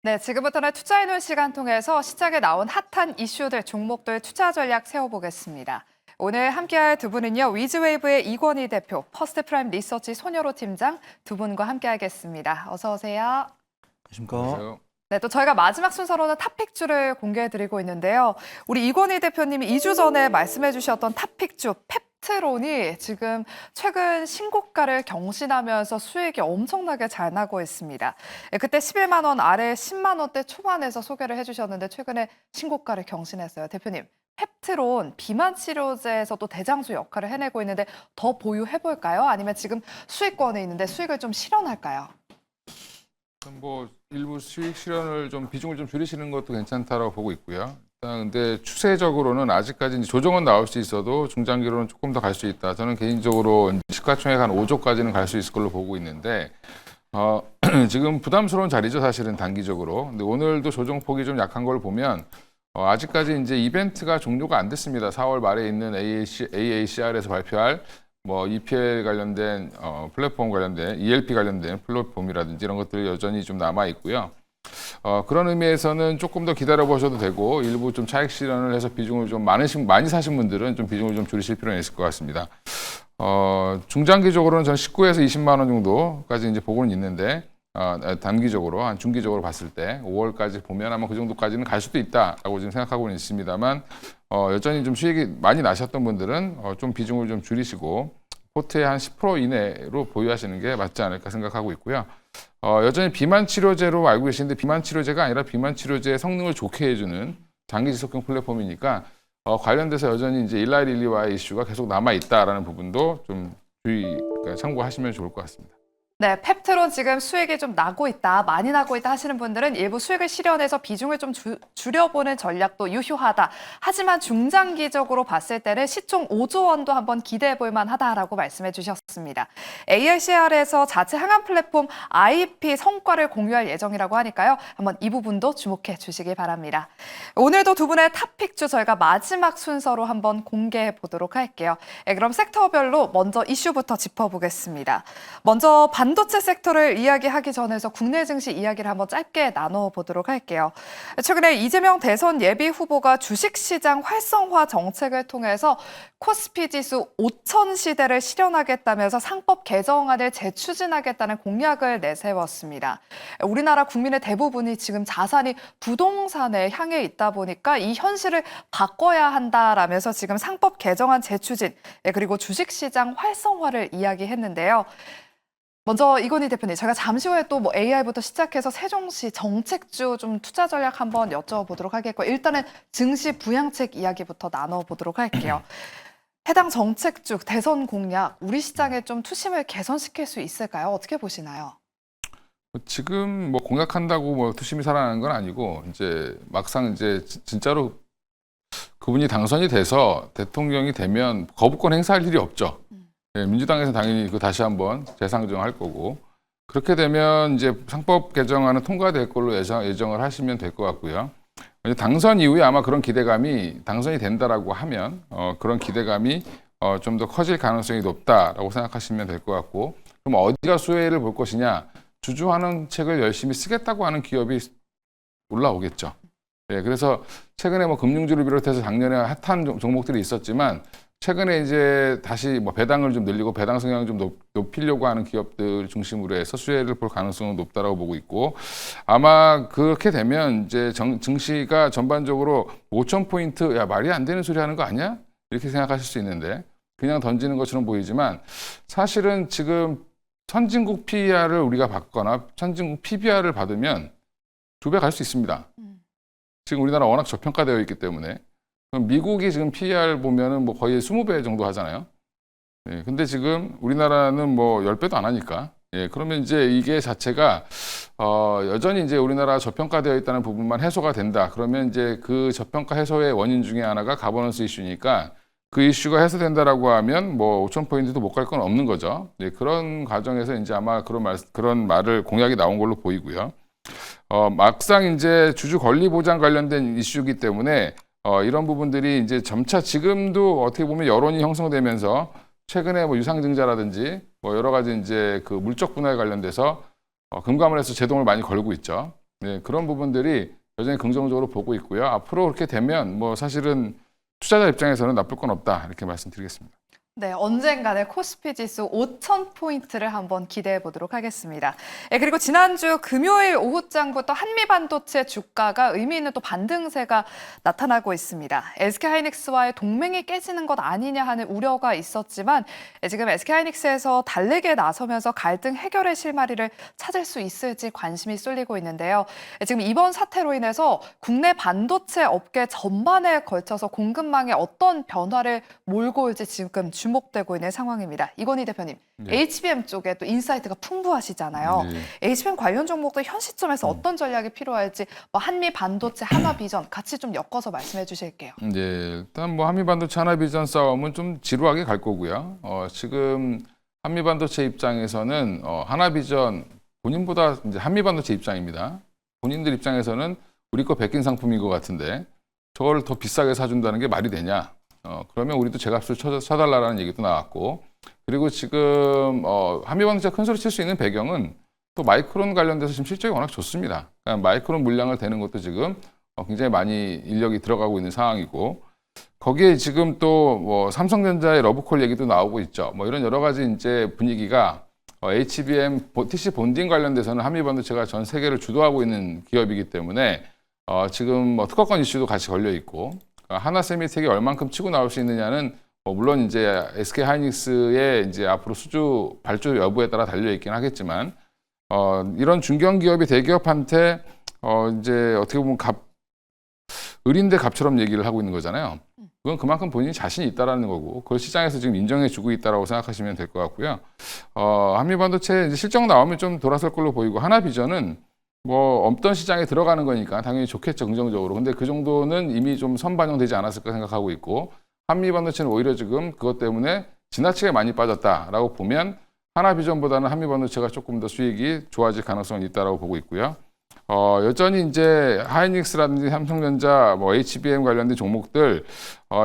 네, 지금부터는 투자해놓은 시간 통해서 시장에 나온 핫한 이슈들, 종목들 투자 전략 세워보겠습니다. 오늘 함께할 두 분은요, 위즈웨이브의 이권희 대표, 퍼스트프라임 리서치 손여로 팀장 두 분과 함께하겠습니다. 어서 오세요. 안녕하십니까. 안녕하세요. 네, 또 저희가 마지막 순서로는 탑픽주를 공개해드리고 있는데요. 우리 이권희 대표님이 2주 전에 말씀해 주셨던 탑픽주 펩트론이 지금 최근 신고가를 경신하면서 수익이 엄청나게 잘 나고 있습니다. 그때 11만 원 아래 10만 원대 초반에서 소개를 해주셨는데 최근에 신고가를 경신했어요. 대표님, 펩트론 비만 치료제에서도 대장주 역할을 해내고 있는데 더 보유해볼까요? 아니면 지금 수익권에 있는데 수익을 좀 실현할까요? 뭐 일부 수익 실현을 좀 비중을 좀 줄이시는 것도 괜찮다라고 보고 있고요. 일단 근데 추세적으로는 아직까지 이제 조정은 나올 수 있어도 중장기로는 조금 더 갈 수 있다. 저는 개인적으로 시가총액 한 5조까지는 갈 수 있을 걸로 보고 있는데 지금 부담스러운 자리죠, 사실은 단기적으로. 근데 오늘도 조정폭이 좀 약한 걸 보면 아직까지 이제 이벤트가 종료가 안 됐습니다. 4월 말에 있는 AACR에서 발표할 뭐 EPL 관련된 플랫폼 관련된 ELP 관련된 플랫폼이라든지 이런 것들이 여전히 좀 남아 있고요. 그런 의미에서는 조금 더 기다려 보셔도 되고 일부 좀 차익 실현을 해서 비중을 좀 많이 사신 분들은 좀 비중을 좀 줄이실 필요는 있을 것 같습니다. 중장기적으로는 전 19에서 20만 원 정도까지 이제 보고는 있는데 단기적으로 한 중기적으로 봤을 때 5월까지 보면 아마 그 정도까지는 갈 수도 있다라고 지금 생각하고는 있습니다만 여전히 좀 수익이 많이 나셨던 분들은 좀 비중을 좀 줄이시고 포트의 한 10% 이내로 보유하시는 게 맞지 않을까 생각하고 있고요. 여전히 비만 치료제로 알고 계시는데 비만 치료제가 아니라 비만 치료제의 성능을 좋게 해주는 장기 지속형 플랫폼이니까 관련돼서 여전히 이제 일라이 릴리와의 이슈가 계속 남아 있다라는 부분도 좀 그러니까 참고하시면 좋을 것 같습니다. 네, 펩트론 지금 수익이 좀 나고 있다, 많이 나고 있다 하시는 분들은 일부 수익을 실현해서 비중을 좀 줄여보는 전략도 유효하다. 하지만 중장기적으로 봤을 때는 시총 5조 원도 한번 기대해 볼 만하다라고 말씀해 주셨습니다. ALCR에서 자체 항암 플랫폼 IP 성과를 공유할 예정이라고 하니까요. 한번 이 부분도 주목해 주시기 바랍니다. 오늘도 두 분의 탑픽주 저희가 마지막 순서로 한번 공개해 보도록 할게요. 그럼 섹터별로 먼저 이슈부터 짚어보겠습니다. 먼저 반도체 섹터를 이야기하기 전에서 국내 증시 이야기를 한번 짧게 나눠보도록 할게요. 최근에 이재명 대선 예비 후보가 주식시장 활성화 정책을 통해서 코스피 지수 5천 시대를 실현하겠다면서 상법 개정안을 재추진하겠다는 공약을 내세웠습니다. 우리나라 국민의 대부분이 지금 자산이 부동산에 향해 있다 보니까 이 현실을 바꿔야 한다라면서 지금 상법 개정안 재추진 그리고 주식시장 활성화를 이야기했는데요. 먼저 이건희 대표님, 제가 잠시 후에 또 뭐 AI부터 시작해서 세종시 정책주 좀 투자 전략 한번 여쭤보도록 하겠고 일단은 증시 부양책 이야기부터 나눠보도록 할게요. 해당 정책주 대선 공약 우리 시장에 좀 투심을 개선시킬 수 있을까요? 어떻게 보시나요? 지금 뭐 공약한다고 뭐 투심이 살아나는 건 아니고 이제 막상 이제 진짜로 그분이 당선이 돼서 대통령이 되면 거부권 행사할 일이 없죠. 네, 민주당에서 당연히 그 다시 한번 재상정할 거고 그렇게 되면 이제 상법 개정안은 통과될 걸로 예정을 하시면 될 것 같고요. 이제 당선 이후에 아마 그런 기대감이 당선이 된다라고 하면 그런 기대감이 좀 더 커질 가능성이 높다라고 생각하시면 될 것 같고 그럼 어디가 수혜를 볼 것이냐 주주환원 책을 열심히 쓰겠다고 하는 기업이 올라오겠죠. 네, 그래서 최근에 뭐 금융주를 비롯해서 작년에 핫한 종목들이 있었지만 최근에 이제 다시 뭐 배당을 좀 늘리고 배당 성향을 좀 높이려고 하는 기업들 중심으로 해서 수혜를 볼 가능성은 높다라고 보고 있고 아마 그렇게 되면 이제 증시가 전반적으로 5,000포인트 야 말이 안 되는 소리 하는 거 아니야? 이렇게 생각하실 수 있는데 그냥 던지는 것처럼 보이지만 사실은 지금 선진국 PER을 우리가 받거나 선진국 PBR을 받으면 2배 갈 수 있습니다. 지금 우리나라 워낙 저평가되어 있기 때문에 미국이 지금 PER 보면은 뭐 거의 20배 정도 하잖아요. 예, 근데 지금 우리나라는 뭐 10배도 안 하니까. 예, 그러면 이제 이게 자체가 여전히 이제 우리나라 저평가되어 있다는 부분만 해소가 된다. 그러면 이제 그 저평가 해소의 원인 중에 하나가 가버넌스 이슈니까 그 이슈가 해소된다라고 하면 뭐 5,000포인트도 못 갈 건 없는 거죠. 예, 그런 과정에서 이제 아마 그런 말을 공약이 나온 걸로 보이고요. 막상 이제 주주 권리 보장 관련된 이슈이기 때문에 이런 부분들이 이제 점차 지금도 어떻게 보면 여론이 형성되면서 최근에 뭐 유상증자라든지 뭐 여러 가지 이제 그 물적 분야에 관련돼서 금감원에서 제동을 많이 걸고 있죠. 네, 그런 부분들이 여전히 긍정적으로 보고 있고요. 앞으로 그렇게 되면 뭐 사실은 투자자 입장에서는 나쁠 건 없다 이렇게 말씀드리겠습니다. 네, 언젠가는 코스피 지수 5,000포인트를 한번 기대해 보도록 하겠습니다. 그리고 지난주 금요일 오후장부터 한미반도체 주가가 의미 있는 또 반등세가 나타나고 있습니다. SK하이닉스와의 동맹이 깨지는 것 아니냐 하는 우려가 있었지만 지금 SK하이닉스에서 달리기에 나서면서 갈등 해결의 실마리를 찾을 수 있을지 관심이 쏠리고 있는데요. 지금 이번 사태로 인해서 국내 반도체 업계 전반에 걸쳐서 공급망에 어떤 변화를 몰고 올지 지금 주목되고 있는 상황입니다. 이건희 대표님, 네. HBM 쪽에 또 인사이트가 풍부하시잖아요. 네. HBM 관련 종목도 현 시점에서 어떤 전략이 필요할지 뭐 한미 반도체 하나 비전 같이 좀 엮어서 말씀해 주실게요. 네, 일단 뭐 한미 반도체 하나 비전 싸움은 좀 지루하게 갈 거고요. 지금 한미 반도체 입장에서는 하나 비전 본인보다 이제 한미 반도체 입장입니다. 본인들 입장에서는 우리 거 베낀 상품인 것 같은데 저걸 더 비싸게 사준다는 게 말이 되냐? 그러면 우리도 제값을 쳐달라는 얘기도 나왔고, 그리고 지금 한미 반도체가 큰 소리 칠 수 있는 배경은 또 마이크론 관련돼서 지금 실적이 워낙 좋습니다. 그러니까 마이크론 물량을 대는 것도 지금 굉장히 많이 인력이 들어가고 있는 상황이고, 거기에 지금 또 뭐 삼성전자의 러브콜 얘기도 나오고 있죠. 뭐 이런 여러 가지 이제 분위기가 HBM, TC 본딩 관련돼서는 한미 반도체가 전 세계를 주도하고 있는 기업이기 때문에 지금 뭐 특허권 이슈도 같이 걸려 있고, 하나세미텍이 얼만큼 치고 나올 수 있느냐는 물론 이제 SK 하이닉스의 이제 앞으로 수주 발주 여부에 따라 달려 있긴 하겠지만 이런 중견 기업이 대기업한테 이제 어떻게 보면 을인데 갑처럼 얘기를 하고 있는 거잖아요. 그건 그만큼 본인이 자신이 있다라는 거고 그걸 시장에서 지금 인정해주고 있다라고 생각하시면 될 것 같고요. 한미반도체 이제 실적 나오면 좀 돌아설 걸로 보이고 하나비전은 뭐 없던 시장에 들어가는 거니까 당연히 좋겠죠, 긍정적으로. 근데 그 정도는 이미 좀 선반영되지 않았을까 생각하고 있고, 한미반도체는 오히려 지금 그것 때문에 지나치게 많이 빠졌다라고 보면 하나비전보다는 한미반도체가 조금 더 수익이 좋아질 가능성이 있다라고 보고 있고요. 여전히 이제 하이닉스라든지 삼성전자, 뭐 HBM 관련된 종목들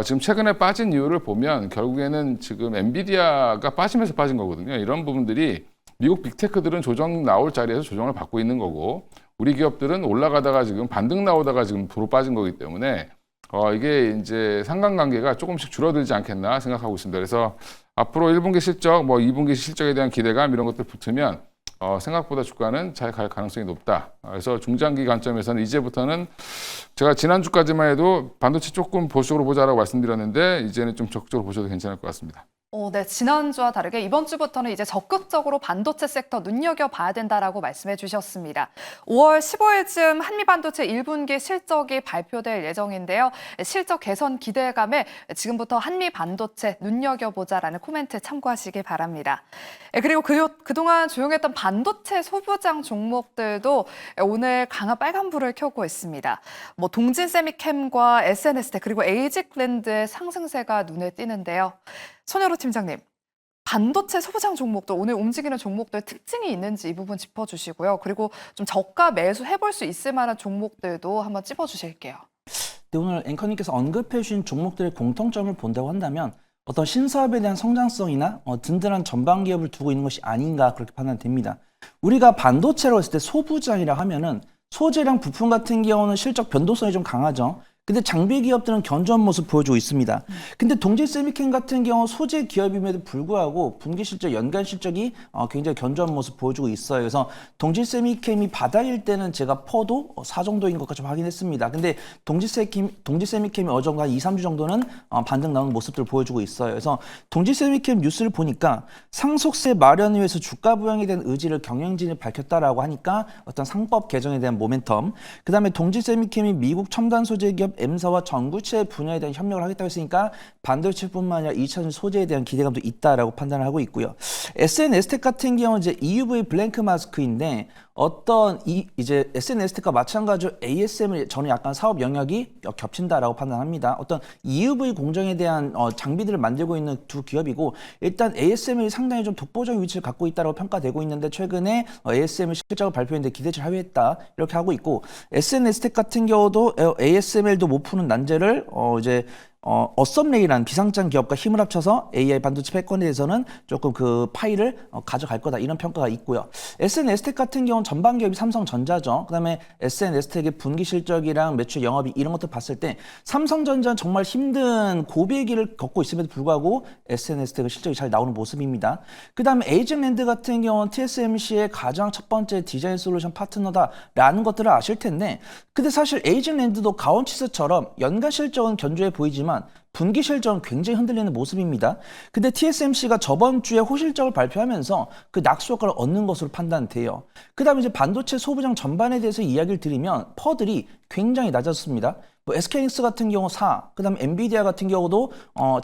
지금 최근에 빠진 이유를 보면 결국에는 지금 엔비디아가 빠지면서 빠진 거거든요. 이런 부분들이 미국 빅테크들은 조정 나올 자리에서 조정을 받고 있는 거고, 우리 기업들은 올라가다가 지금 반등 나오다가 지금 도로 빠진 거기 때문에 이게 이제 상관관계가 조금씩 줄어들지 않겠나 생각하고 있습니다. 그래서 앞으로 1분기 실적, 뭐 2분기 실적에 대한 기대감 이런 것들 붙으면 생각보다 주가는 잘 갈 가능성이 높다. 그래서 중장기 관점에서는 이제부터는 제가 지난주까지만 해도 반도체 조금 보수적으로 보자라고 말씀드렸는데 이제는 좀 적극적으로 보셔도 괜찮을 것 같습니다. 네, 지난주와 다르게 이번 주부터는 이제 적극적으로 반도체 섹터 눈여겨봐야 된다라고 말씀해 주셨습니다. 5월 15일쯤 한미반도체 1분기 실적이 발표될 예정인데요. 실적 개선 기대감에 지금부터 한미반도체 눈여겨보자라는 코멘트 참고하시기 바랍니다. 그리고 그동안 조용했던 반도체 소부장 종목들도 오늘 강한 빨간불을 켜고 있습니다. 뭐 동진세미캠과 SNS텍 그리고 에이직랜드의 상승세가 눈에 띄는데요. 손여로 팀장님, 반도체 소부장 종목도 오늘 움직이는 종목들 특징이 있는지 이 부분 짚어주시고요. 그리고 좀 저가 매수 해볼 수 있을 만한 종목들도 한번 찝어주실게요. 네, 오늘 앵커님께서 언급해 주신 종목들의 공통점을 본다고 한다면 어떤 신사업에 대한 성장성이나 든든한 전방 기업을 두고 있는 것이 아닌가 그렇게 판단됩니다. 우리가 반도체로 했을 때 소부장이라 하면은 소재랑 부품 같은 경우는 실적 변동성이 좀 강하죠. 근데 장비 기업들은 견조한 모습 보여주고 있습니다. 근데 동질세미캠 같은 경우 소재 기업임에도 불구하고 분기 실적, 연간 실적이 굉장히 견조한 모습 보여주고 있어요. 그래서 동질세미캠이 바닥일 때는 제가 퍼도 4 정도인 것까지 좀 확인했습니다. 근데 동질세미캠이 어느 정도 한 2, 3주 정도는 반등 나오는 모습들을 보여주고 있어요. 그래서 동질세미캠 뉴스를 보니까 상속세 마련을 위해서 주가 부양에 대한 의지를 경영진이 밝혔다라고 하니까 어떤 상법 개정에 대한 모멘텀, 그 다음에 동질세미캠이 미국 첨단 소재 기업 M사와 전구체 분야에 대한 협력을 하겠다고 했으니까 반도체뿐만 아니라 2차전 소재에 대한 기대감도 있다라고 판단을 하고 있고요. SNS텍 같은 경우는 이제 EUV 블랭크 마스크인데 이제 SNS텍과 마찬가지로 ASM을 저는 약간 사업 영역이 겹친다라고 판단합니다. 어떤 EUV 공정에 대한 장비들을 만들고 있는 두 기업이고, 일단 ASM이 상당히 좀 독보적인 위치를 갖고 있다고 평가되고 있는데 최근에 ASM을 실적을 발표했는데 기대치를 하회했다 이렇게 하고 있고, SNS텍 같은 경우도 ASML도 못 푸는 난제를 이제 어썸레이라는 비상장 기업과 힘을 합쳐서 AI 반도체 패권에 대해서는 조금 그 파일을 가져갈 거다 이런 평가가 있고요. SNS텍 같은 경우는 전방 기업이 삼성전자죠. 그다음에 SNS텍의 분기 실적이랑 매출 영업이 이런 것들 봤을 때 삼성전자는 정말 힘든 고비의 길을 걷고 있음에도 불구하고 SNS텍의 실적이 잘 나오는 모습입니다. 그다음에 에이징랜드 같은 경우는 TSMC의 가장 첫 번째 디자인 솔루션 파트너다라는 것들을 아실 텐데, 근데 사실 에이징랜드도 가온치스처럼 연간 실적은 견조해 보이지만 분기 실적은 굉장히 흔들리는 모습입니다. 근데 TSMC가 저번 주에 호실적을 발표하면서 그 낙수 효과를 얻는 것으로 판단돼요. 그 다음에 이제 반도체 소부장 전반에 대해서 이야기를 드리면 퍼들이 굉장히 낮았습니다. 뭐 SK하이닉스 같은 경우 4, 그 다음 엔비디아 같은 경우도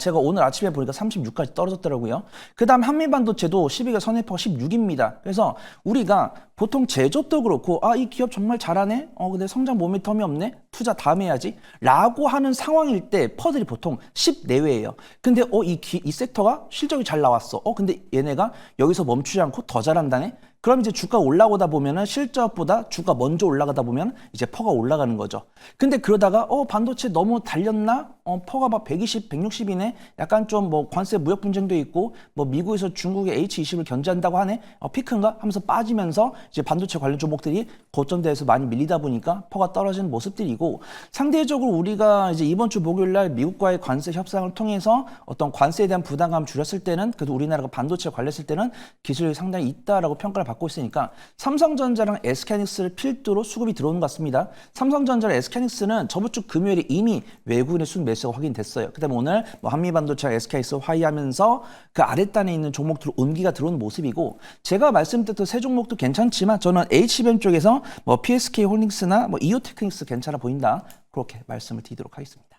제가 오늘 아침에 보니까 36까지 떨어졌더라고요. 그 다음 한미반도체도 12가 선행포가 16입니다. 그래서 우리가 보통 제조도 그렇고 이 기업 정말 잘하네? 근데 성장 모멘텀이 없네? 투자 다음에 해야지? 라고 하는 상황일 때 퍼들이 보통 10 내외예요. 근데 이 섹터가 실적이 잘 나왔어. 근데 얘네가 여기서 멈추지 않고 더 잘한다네? 그럼 이제 주가 올라오다 보면은 실적보다 주가 먼저 올라가다 보면 이제 퍼가 올라가는 거죠. 근데 그러다가 반도체 너무 달렸나? 퍼가 막 120, 160이네. 약간 좀 뭐 관세 무역 분쟁도 있고 뭐 미국에서 중국의 H20을 견제한다고 하네. 피크인가? 하면서 빠지면서 이제 반도체 관련 종목들이 고점대에서 많이 밀리다 보니까 퍼가 떨어지는 모습들이고, 상대적으로 우리가 이제 이번 주 목요일 날 미국과의 관세 협상을 통해서 어떤 관세에 대한 부담감을 줄였을 때는, 그래도 우리나라가 반도체 관련했을 때는 기술이 상당히 있다라고 평가를 받고 있으니까 삼성전자랑 SK하이닉스를 필두로 수급이 들어오는 것 같습니다. 삼성전자랑 SK하이닉스는 저번 주 금요일에 이미 외국인의 수급 매수가 확인됐어요. 그다음에 오늘 뭐 한미반도체랑 SK하이닉스 화의하면서 그 아랫단에 있는 종목들 온기가 들어오는 모습이고, 제가 말씀드렸던 세 종목도 괜찮지만 저는 HBM 쪽에서 뭐 PSK홀딩스나 뭐 이오테크닉스 괜찮아 보인다, 그렇게 말씀을 드리도록 하겠습니다.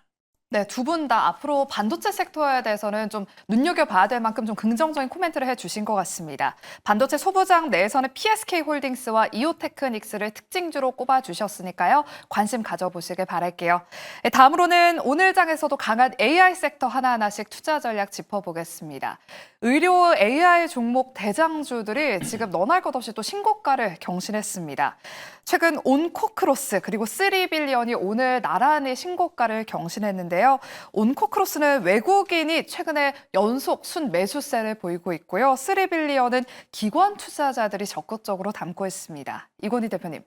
네, 두 분 다 앞으로 반도체 섹터에 대해서는 좀 눈여겨봐야 될 만큼 좀 긍정적인 코멘트를 해주신 것 같습니다. 반도체 소부장 내에서는 PSK홀딩스와 이오테크닉스를 특징주로 꼽아주셨으니까요. 관심 가져보시길 바랄게요. 네, 다음으로는 오늘 장에서도 강한 AI 섹터 하나하나씩 투자 전략 짚어보겠습니다. 의료 AI 종목 대장주들이 지금 너날 것 없이 또 신고가를 경신했습니다. 최근 온코크로스 그리고 3빌리언이 오늘 나란히 신고가를 경신했는데요. 온코크로스는 외국인이 최근에 연속 순매수세를 보이고 있고요. 3빌리언은 기관 투자자들이 적극적으로 담고 있습니다. 이건희 대표님,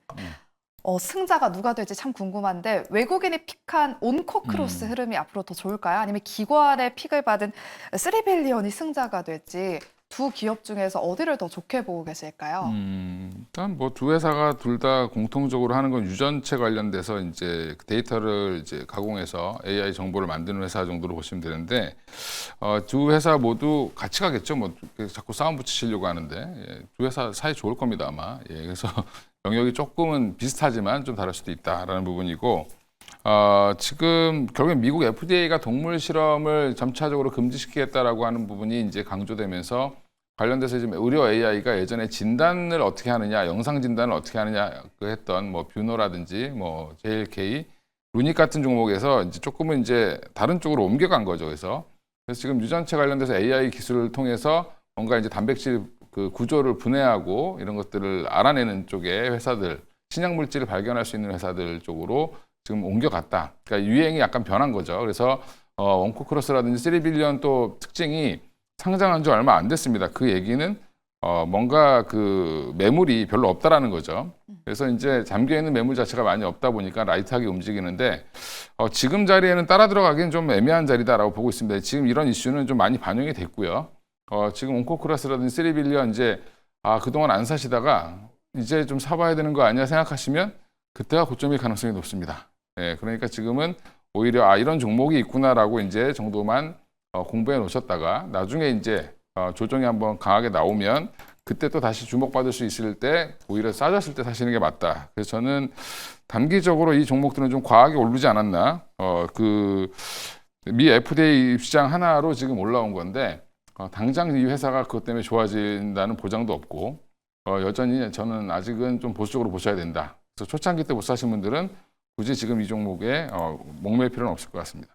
승자가 누가 될지 참 궁금한데 외국인이 픽한 온코크로스 흐름이 앞으로 더 좋을까요? 아니면 기관의 픽을 받은 3빌리언이 승자가 될지 두 기업 중에서 어디를 더 좋게 보고 계실까요? 일단 뭐 두 회사가 둘 다 공통적으로 하는 건 유전체 관련돼서 이제 데이터를 이제 가공해서 AI 정보를 만드는 회사 정도로 보시면 되는데, 두 회사 모두 같이 가겠죠. 뭐 자꾸 싸움 붙이시려고 하는데, 두 회사 사이 좋을 겁니다 아마. 그래서 영역이 조금은 비슷하지만 좀 다를 수도 있다라는 부분이고, 지금 결국엔 미국 FDA가 동물 실험을 점차적으로 금지시키겠다라고 하는 부분이 이제 강조되면서 관련돼서 지금 의료 AI가 예전에 진단을 어떻게 하느냐, 영상 진단을 어떻게 하느냐 그 했던 뭐 뷰노라든지 뭐 JLK, 루닉 같은 종목에서 이제 조금은 이제 다른 쪽으로 옮겨간 거죠. 그래서 지금 유전체 관련돼서 AI 기술을 통해서 뭔가 이제 단백질 그 구조를 분해하고 이런 것들을 알아내는 쪽의 회사들, 신약 물질을 발견할 수 있는 회사들 쪽으로 지금 옮겨갔다. 그러니까 유행이 약간 변한 거죠. 그래서 원코크로스라든지 3빌리언 또 특징이 상장한 지 얼마 안 됐습니다. 그 얘기는 뭔가 그 매물이 별로 없다라는 거죠. 그래서 이제 잠겨 있는 매물 자체가 많이 없다 보니까 라이트하게 움직이는데, 지금 자리에는 따라 들어가기는 좀 애매한 자리다라고 보고 있습니다. 지금 이런 이슈는 좀 많이 반영이 됐고요. 지금 온코크로스라든지 3빌리언 이제 그동안 안 사시다가 이제 좀 사봐야 되는 거 아니야 생각하시면 그때가 고점일 가능성이 높습니다. 그러니까 지금은 오히려 이런 종목이 있구나라고 이제 정도만 공부해 놓으셨다가 나중에 이제 조정이 한번 강하게 나오면 그때 또 다시 주목받을 수 있을 때 오히려 싸졌을 때 사시는 게 맞다. 그래서 저는 단기적으로 이 종목들은 좀 과하게 오르지 않았나. 미 FDA 시장 하나로 지금 올라온 건데 당장 이 회사가 그것 때문에 좋아진다는 보장도 없고, 여전히 저는 아직은 좀 보수적으로 보셔야 된다. 그래서 초창기 때 못 사신 분들은 굳이 지금 이 종목에 목매일 필요는 없을 것 같습니다.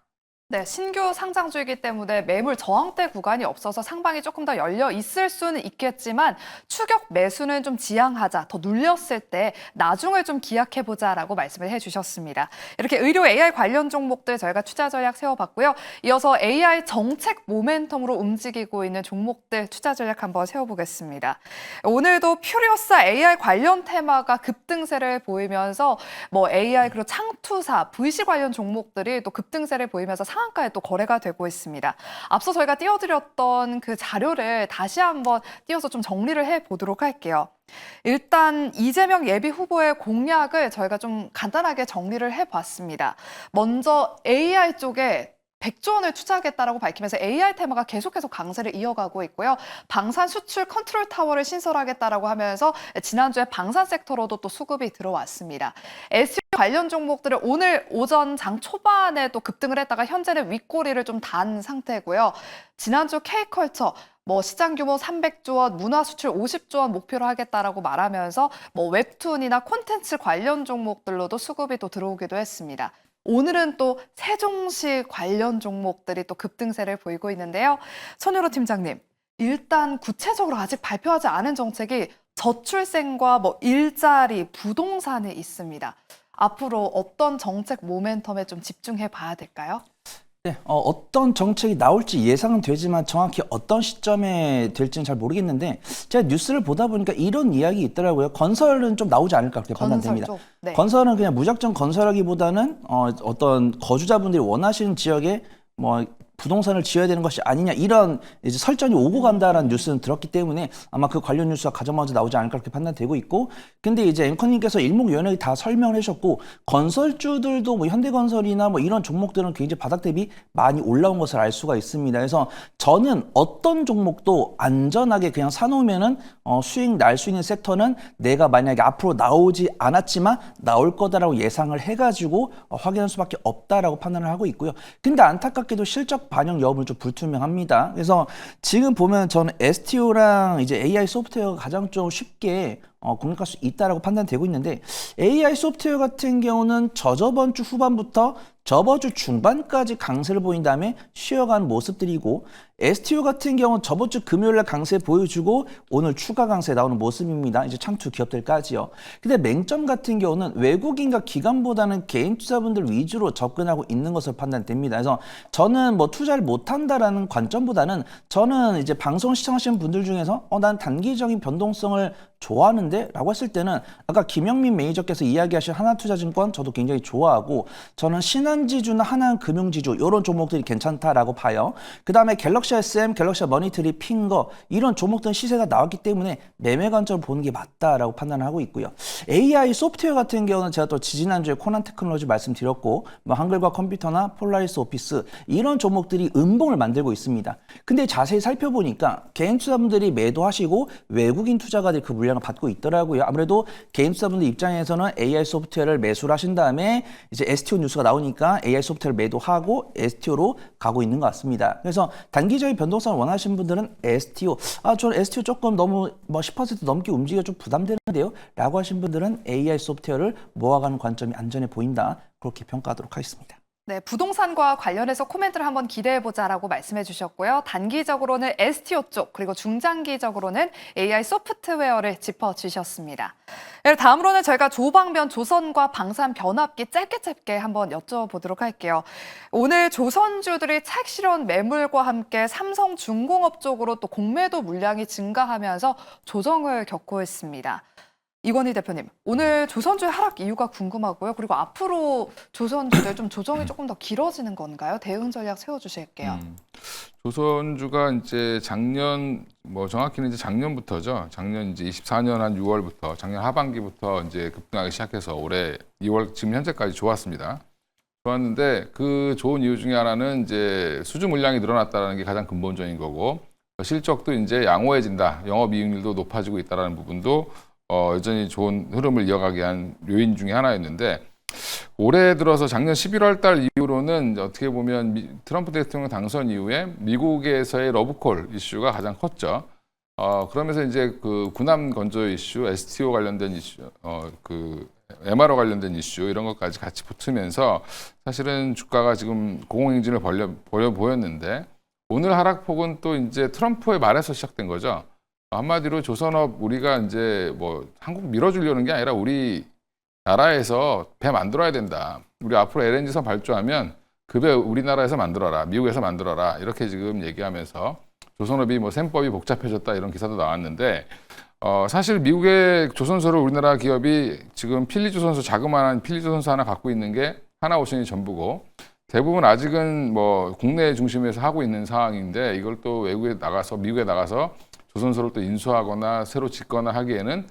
네, 신규 상장주이기 때문에 매물 저항대 구간이 없어서 상방이 조금 더 열려 있을 수는 있겠지만 추격 매수는 좀 지양하자, 더 눌렸을 때 나중을 좀 기약해보자라고 말씀을 해주셨습니다. 이렇게 의료 AI 관련 종목들 저희가 투자 전략 세워봤고요. 이어서 AI 정책 모멘텀으로 움직이고 있는 종목들 투자 전략 한번 세워보겠습니다. 오늘도 퓨리오사 AI 관련 테마가 급등세를 보이면서 뭐 AI 그리고 창투사, VC 관련 종목들이 또 급등세를 보이면서 상한가에 또 거래가 되고 있습니다. 앞서 저희가 띄워드렸던 그 자료를 다시 한번 띄워서 좀 정리를 해보도록 할게요. 일단 이재명 예비 후보의 공약을 저희가 좀 간단하게 정리를 해봤습니다. 먼저 AI 쪽에 100조 원을 투자하겠다라고 밝히면서 AI 테마가 계속해서 강세를 이어가고 있고요. 방산 수출 컨트롤 타워를 신설하겠다라고 하면서 지난주에 방산 섹터로도 또 수급이 들어왔습니다. SU 관련 종목들은 오늘 오전 장 초반에 또 급등을 했다가 현재는 윗꼬리를 좀 단 상태고요. 지난주 K컬처 뭐 시장 규모 300조 원, 문화 수출 50조 원 목표로 하겠다라고 말하면서 뭐 웹툰이나 콘텐츠 관련 종목들로도 수급이 또 들어오기도 했습니다. 오늘은 또 세종시 관련 종목들이 또 급등세를 보이고 있는데요. 손유로 팀장님, 일단 구체적으로 아직 발표하지 않은 정책이 저출생과 뭐 일자리, 부동산에 있습니다. 앞으로 어떤 정책 모멘텀에 좀 집중해 봐야 될까요? 네, 어떤 정책이 나올지 예상은 되지만 정확히 어떤 시점에 될지는 잘 모르겠는데 제가 뉴스를 보다 보니까 이런 이야기 있더라고요. 건설은 좀 나오지 않을까 그렇게 판단됩니다. 건설 쪽. 네. 건설은 그냥 무작정 건설하기보다는 어떤 거주자분들이 원하시는 지역에 뭐 부동산을 지어야 되는 것이 아니냐 이런 이제 설전이 오고 간다라는 뉴스는 들었기 때문에 아마 그 관련 뉴스가 가장 먼저 나오지 않을까 그렇게 판단되고 있고, 근데 이제 앵커님께서 일목요연하게 다 설명을 해주셨고 건설주들도 뭐 현대건설이나 뭐 이런 종목들은 굉장히 바닥 대비 많이 올라온 것을 알 수가 있습니다. 그래서 저는 어떤 종목도 안전하게 그냥 사놓으면은 수익 날 수 있는 섹터는 내가 만약에 앞으로 나오지 않았지만 나올 거다라고 예상을 해가지고 확인할 수밖에 없다라고 판단을 하고 있고요. 근데 안타깝게도 실적 반영 여부는 좀 불투명합니다. 그래서 지금 보면 저는 STO랑 이제 AI 소프트웨어가 가장 좀 쉽게 공략할 수 있다라고 판단되고 있는데, AI 소프트웨어 같은 경우는 저저번 주 후반부터 저번 주 중반까지 강세를 보인 다음에 쉬어간 모습들이고, STO 같은 경우는 저번 주 금요일날 강세 보여주고 오늘 추가 강세 나오는 모습입니다. 이제 창투 기업들까지요. 근데 맹점 같은 경우는 외국인과 기관보다는 개인 투자분들 위주로 접근하고 있는 것으로 판단됩니다. 그래서 저는 뭐 투자를 못한다라는 관점보다는 저는 이제 방송 시청하시는 분들 중에서 난 단기적인 변동성을 좋아하는데 라고 했을 때는 아까 김영민 매니저께서 이야기하신 하나투자증권 저도 굉장히 좋아하고, 저는 신한지주나 하나금융지주 이런 종목들이 괜찮다라고 봐요. 그 다음에 갤럭시 SM, 갤럭시 머니터리, 핑거 이런 종목들은 시세가 나왔기 때문에 매매 관점을 보는 게 맞다라고 판단을 하고 있고요. AI 소프트웨어 같은 경우는 제가 또 지지난주에 코난 테크놀로지 말씀드렸고 뭐 한글과 컴퓨터나 폴라리스 오피스 이런 종목들이 음봉을 만들고 있습니다. 근데 자세히 살펴보니까 개인 투자분들이 매도하시고 외국인 투자가들이 그 물량을 받고 있더라고요. 아무래도 개인 투자분들 입장에서는 AI 소프트웨어를 매수를 하신 다음에 이제 STO 뉴스가 나오니까 AI 소프트웨어를 매도하고 STO로 가고 있는 것 같습니다. 그래서 단기적인 변동성을 원하시는 분들은 STO, 저는 STO 조금 너무 뭐 10% 넘게 움직여 좀 부담되는데요 라고 하신 분들은 AI 소프트웨어를 모아가는 관점이 안전해 보인다, 그렇게 평가하도록 하겠습니다. 네, 부동산과 관련해서 코멘트를 한번 기대해보자라고 말씀해 주셨고요. 단기적으로는 STO 쪽, 그리고 중장기적으로는 AI 소프트웨어를 짚어주셨습니다. 다음으로는 저희가 조방변 조선과 방산 변압기 짧게 한번 여쭤보도록 할게요. 오늘 조선주들이 차익 실현 매물과 함께 삼성중공업 쪽으로 또 공매도 물량이 증가하면서 조정을 겪고 있습니다. 이건희 대표님, 오늘 조선주의 하락 이유가 궁금하고요. 그리고 앞으로 조선주들 좀 조정이 조금 더 길어지는 건가요? 대응 전략 세워주실게요. 조선주가 이제 작년 뭐 정확히는 이제 작년부터죠. 작년 이제 24년 한 6월부터 작년 하반기부터 이제 급등하기 시작해서 올해 2월 지금 현재까지 좋았습니다. 좋았는데 그 좋은 이유 중에 하나는 이제 수주 물량이 늘어났다는 게 가장 근본적인 거고, 실적도 이제 양호해진다, 영업이익률도 높아지고 있다는 부분도 여전히 좋은 흐름을 이어가게 한 요인 중에 하나였는데, 올해 들어서 작년 11월 달 이후로는 어떻게 보면 트럼프 대통령 당선 이후에 미국에서의 러브콜 이슈가 가장 컸죠. 그러면서 이제 그 군함 건조 이슈, STO 관련된 이슈, 그 MRO 관련된 이슈 이런 것까지 같이 붙으면서 사실은 주가가 지금 고공행진을 보였는데 오늘 하락폭은 또 이제 트럼프의 말에서 시작된 거죠. 한마디로 조선업 우리가 이제 뭐 한국 밀어주려는 게 아니라 우리 나라에서 배 만들어야 된다. 우리 앞으로 LNG선 발주하면 그 배 우리나라에서 만들어라. 미국에서 만들어라. 이렇게 지금 얘기하면서 조선업이 뭐 셈법이 복잡해졌다 이런 기사도 나왔는데 사실 미국의 조선소를 우리나라 기업이 지금 필리조선소 자그마한 필리조선소 하나 갖고 있는 게 하나오션이 전부고 대부분 아직은 뭐 국내 중심에서 하고 있는 상황인데 이걸 또 외국에 나가서 미국에 나가서 조선소를 또 인수하거나 새로 짓거나 하기에는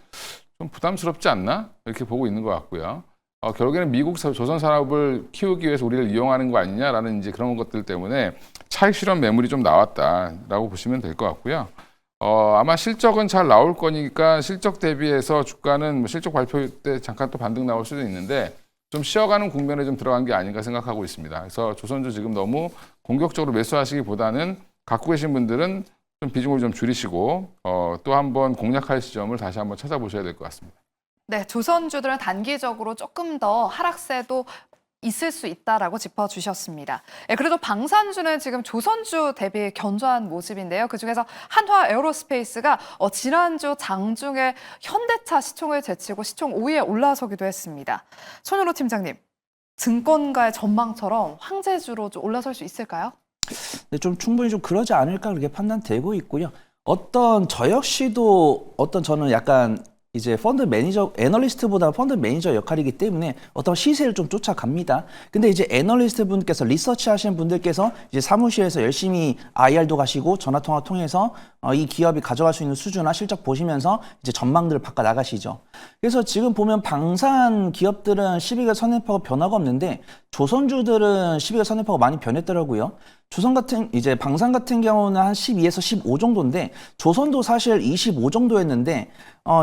좀 부담스럽지 않나 이렇게 보고 있는 것 같고요. 결국에는 미국 조선 산업을 키우기 위해서 우리를 이용하는 거 아니냐라는 이제 그런 것들 때문에 차익 실현 매물이 좀 나왔다라고 보시면 될 것 같고요. 아마 실적은 잘 나올 거니까 실적 대비해서 주가는 뭐 실적 발표 때 잠깐 또 반등 나올 수도 있는데 좀 쉬어가는 국면에 좀 들어간 게 아닌가 생각하고 있습니다. 그래서 조선주 지금 너무 공격적으로 매수하시기보다는 갖고 계신 분들은 좀 비중을 좀 줄이시고 또 한번 공략할 시점을 다시 한번 찾아보셔야 될 것 같습니다. 네, 조선주들은 단기적으로 조금 더 하락세도 있을 수 있다라고 짚어주셨습니다. 네, 그래도 방산주는 지금 조선주 대비 견조한 모습인데요. 그중에서 한화 에어로스페이스가 지난주 장중에 현대차 시총을 제치고 시총 5위에 올라서기도 했습니다. 손현호 팀장님, 증권가의 전망처럼 황제주로 좀 올라설 수 있을까요? 네, 좀 충분히 좀 그러지 않을까 그렇게 판단되고 있고요. 저 역시도 저는 약간 이제 펀드 매니저, 애널리스트보다 펀드 매니저 역할이기 때문에 어떤 시세를 좀 쫓아갑니다. 근데 이제 애널리스트 분께서 리서치 하시는 분들께서 이제 사무실에서 열심히 IR도 가시고 전화통화 통해서 이 기업이 가져갈 수 있는 수주나 실적 보시면서 이제 전망들을 바꿔 나가시죠. 그래서 지금 보면 방산 기업들은 12개월 선행파가 변화가 없는데 조선주들은 12개월 선행파가 많이 변했더라고요. 방산 같은 경우는 한 12에서 15 정도인데 조선도 사실 25 정도였는데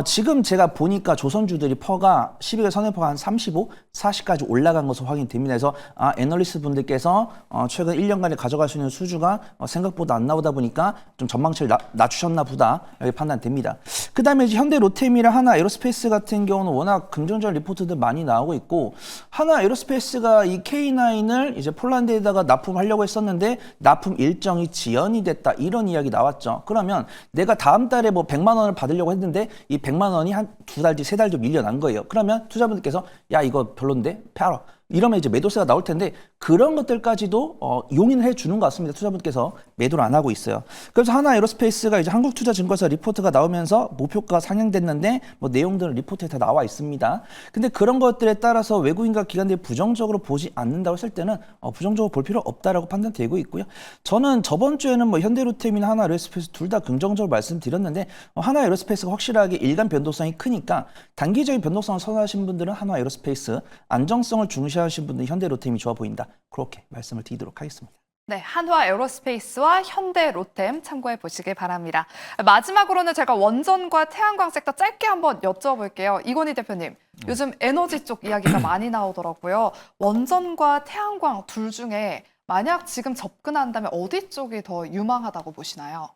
지금 제가 보니까 조선주들이 퍼가 12개월 선행퍼가 한 35, 40까지 올라간 것으로 확인됩니다. 그래서 애널리스트 분들께서 최근 1년간에 가져갈 수 있는 수주가 생각보다 안 나오다 보니까 좀 전망치를 낮추셨나 보다 이렇게 판단됩니다. 그 다음에 이제 현대 로템이랑 하나 에어로스페이스 같은 경우는 워낙 긍정적인 리포트들 많이 나오고 있고 하나 에어로스페이스가 이 K9을 이제 폴란드에다가 납품하려고 했었는데 납품 일정이 지연이 됐다 이런 이야기 나왔죠. 그러면 내가 다음 달에 뭐 100만 원을 받으려고 했는데 이 100만 원이 한 2달 뒤, 3달 뒤 밀려난 거예요. 그러면 투자분들께서 야 이거 별론데 팔아. 이러면 이제 매도세가 나올 텐데 그런 것들까지도 용인을 해주는 것 같습니다. 투자분께서 매도를 안 하고 있어요. 그래서 하나 에어로스페이스가 이제 한국투자증권사 리포트가 나오면서 목표가 상향됐는데 뭐 내용들은 리포트에 다 나와 있습니다. 근데 그런 것들에 따라서 외국인과 기관들이 부정적으로 보지 않는다고 했을 때는 부정적으로 볼 필요 없다라고 판단되고 있고요. 저는 저번 주에는 뭐 현대로템이나 하나 에어로스페이스 둘 다 긍정적으로 말씀드렸는데 하나 에어로스페이스가 확실하게 일간 변동성이 크니까 단기적인 변동성을 선호하시는 분들은 하나 에어로스페이스, 안정성을 중시하시는 분들은 현대로템이 좋아 보인다. 그렇게 말씀을 드리도록 하겠습니다. 네, 한화 에어로스페이스와 현대 로템 참고해 보시길 바랍니다. 마지막으로는 제가 원전과 태양광 섹터 짧게 한번 여쭤볼게요. 이건희 대표님, 요즘 에너지 쪽 이야기가 많이 나오더라고요. 원전과 태양광 둘 중에 만약 지금 접근한다면 어디 쪽이 더 유망하다고 보시나요?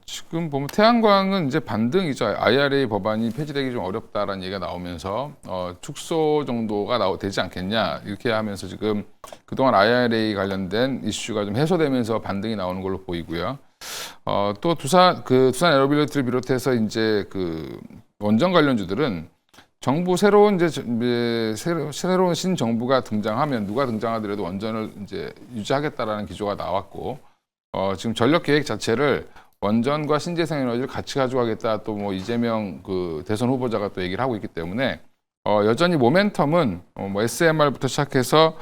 지금 보면 태양광은 이제 반등이죠. IRA 법안이 폐지되기 좀 어렵다라는 얘기가 나오면서 축소 정도가 되지 않겠냐 이렇게 하면서 지금 그동안 IRA 관련된 이슈가 좀 해소되면서 반등이 나오는 걸로 보이고요. 또 두산 에어빌리티를 비롯해서 이제 그 원전 관련주들은 정부 새로운 신정부가 등장하면 누가 등장하더라도 원전을 이제 유지하겠다라는 기조가 나왔고. 지금 전력 계획 자체를 원전과 신재생 에너지를 같이 가져가겠다 또 뭐 이재명 그 대선 후보자가 또 얘기를 하고 있기 때문에 여전히 모멘텀은 뭐 SMR부터 시작해서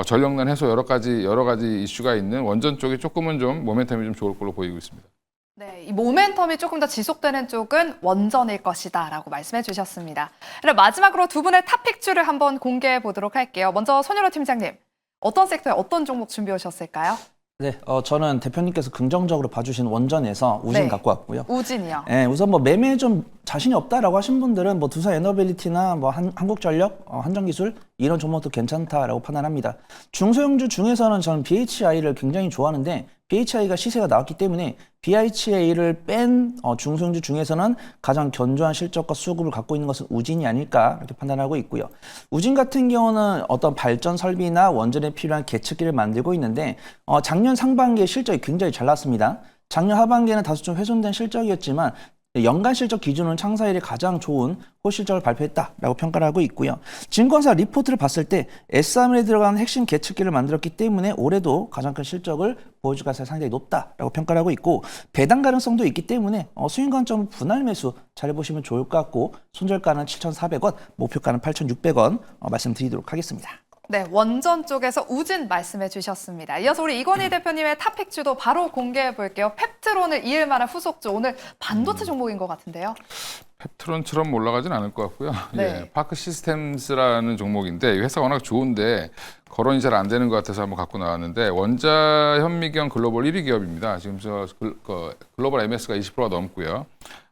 전력난 해소 여러 가지 이슈가 있는 원전 쪽이 조금은 좀 모멘텀이 좀 좋을 걸로 보이고 있습니다. 네, 이 모멘텀이 조금 더 지속되는 쪽은 원전일 것이다라고 말씀해 주셨습니다. 그럼 마지막으로 두 분의 탑픽주를 한번 공개해 보도록 할게요. 먼저 손현호 팀장님, 어떤 섹터에 어떤 종목 준비해 오셨을까요? 네, 저는 대표님께서 긍정적으로 봐주신 원전에서 우진 네. 갖고 왔고요. 우진이요. 네, 우선 뭐 매매에 좀 자신이 없다라고 하신 분들은 뭐 두산 에너빌리티나 뭐 한국전력, 한전기술 이런 종목도 괜찮다라고 판단합니다. 중소형주 중에서는 저는 BHI를 굉장히 좋아하는데 BHI가 시세가 나왔기 때문에 BHA를 뺀 중소형주 중에서는 가장 견조한 실적과 수급을 갖고 있는 것은 우진이 아닐까 이렇게 판단하고 있고요. 우진 같은 경우는 어떤 발전 설비나 원전에 필요한 계측기를 만들고 있는데 작년 상반기에 실적이 굉장히 잘 나왔습니다. 작년 하반기에는 다소 좀 훼손된 실적이었지만 연간 실적 기준으로는 창사 이래 가장 좋은 호실적을 발표했다라고 평가를 하고 있고요. 증권사 리포트를 봤을 때 S3에 들어가는 핵심 계측기를 만들었기 때문에 올해도 가장 큰 실적을 보여줄 가능성이 상당히 높다라고 평가를 하고 있고 배당 가능성도 있기 때문에 수익 관점을 분할 매수 잘 해보시면 좋을 것 같고 손절가는 7,400원, 목표가는 8,600원 말씀드리도록 하겠습니다. 네, 원전 쪽에서 우진 말씀해 주셨습니다. 이어서 우리 이건희 대표님의 탑픽주도 바로 공개해 볼게요. 펩트론을 이을 만한 후속주, 오늘 반도체 종목인 것 같은데요. 펩트론처럼 올라가진 않을 것 같고요. 네. 예, 파크 시스템스라는 종목인데 이 회사가 워낙 좋은데 거론이 잘 안 되는 것 같아서 한번 갖고 나왔는데 원자 현미경 글로벌 1위 기업입니다. 지금 글로벌 MS가 20%가 넘고요.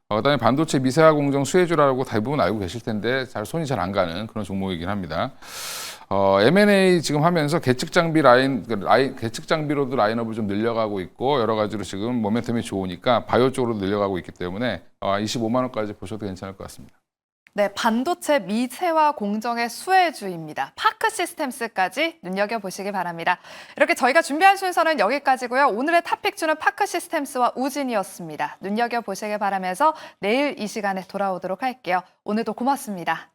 그다음에 반도체 미세화 공정 수혜주라고 대부분 알고 계실 텐데 손이 잘 안 가는 그런 종목이긴 합니다. M&A 지금 하면서 계측 장비로도 라인업을 좀 늘려가고 있고 여러 가지로 지금 모멘텀이 좋으니까 바이오 쪽으로 늘려가고 있기 때문에 25만 원까지 보셔도 괜찮을 것 같습니다. 네, 반도체 미세화 공정의 수혜주입니다. 파크 시스템스까지 눈여겨보시기 바랍니다. 이렇게 저희가 준비한 순서는 여기까지고요. 오늘의 탑픽주는 파크 시스템스와 우진이었습니다. 눈여겨보시기 바라면서 내일 이 시간에 돌아오도록 할게요. 오늘도 고맙습니다.